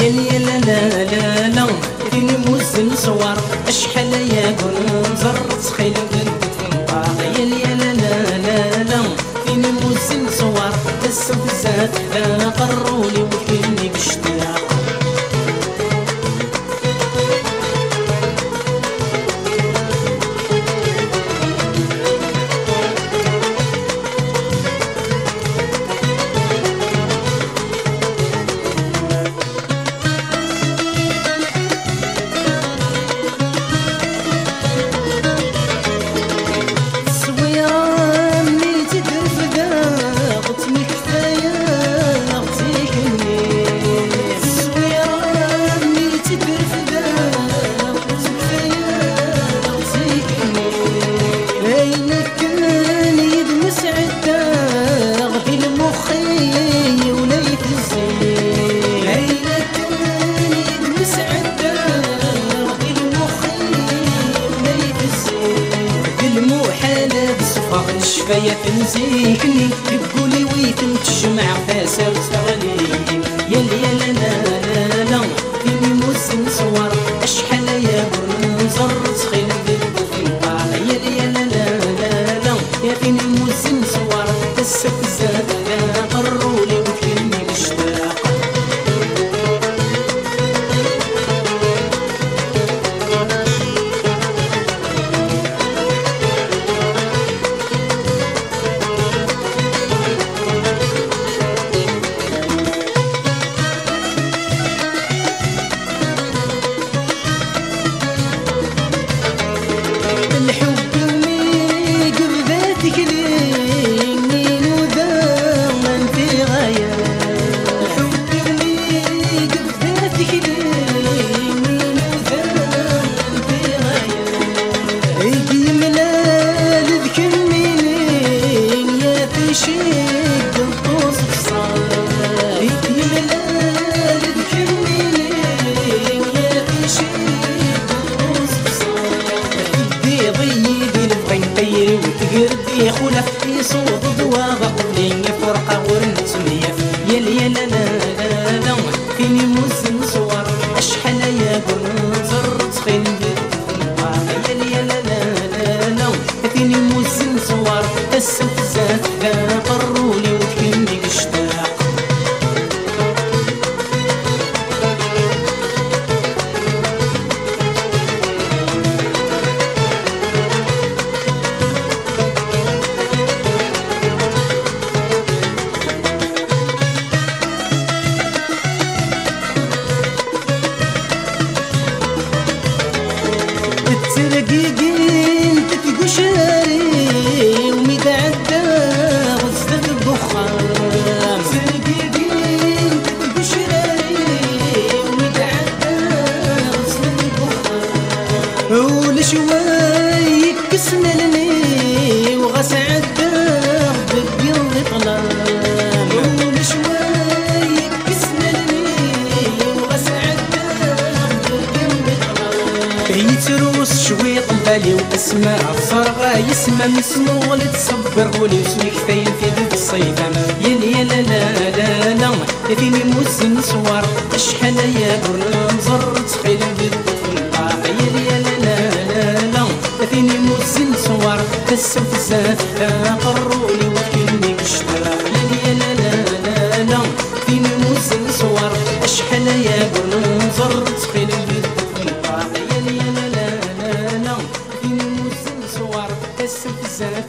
يا لا لا لا لا فين موسم صور اشحال يا قنزر تخيل قلبك تنطاق يا لا لا لا لا فين موسم صور السبزات لا قرولي وكلني باشتياق شفايا تنسيكني تقولي ويتم تجمع فاسر تغلي يا لا لا لا لا فيني موسم صور اشحال يا برنزر تخيل قلبي في القاع يا لا لا لا لا يا فيني موسم صور السفزات لا قرولي وكلني مشتاق وتقردي خلف في صوت دواغ قبلين فرقة ورنتمية يا لا لا لا لا فيني موسم صور اشحال يا قنزر تخيل يا لا لا لا لا فيني موسم صور السفزات لا قرولي وكلني مشتاق ترقيقين تتقو شاري ومتعدى غزة الدخان ترقيقين تتقو شاري ومتعدى غزة الدخان ولشوي كسنا لني وغاس عدى بالقلب طلال ولشوي كسنا لني وغاس عدى بالقلب طلال يتروس شوي طبالي واسماء صرغة يسمى مسمو ولد صبر ولي وسوي كفاين في ذات الصيفة يا لا لا لا لا يا فيني موسم صور اشحال يا برنزر تخيل بالطنطاق يا لا لا لا لا يا فيني موسم صور السفزات لا قرولي وكلني مشتاق يا لا لا لا لا فيني موسم صور اشحال يا برنزر تخيل بالطنطاق يا لا لا لا لا فيني موسم صور السفزات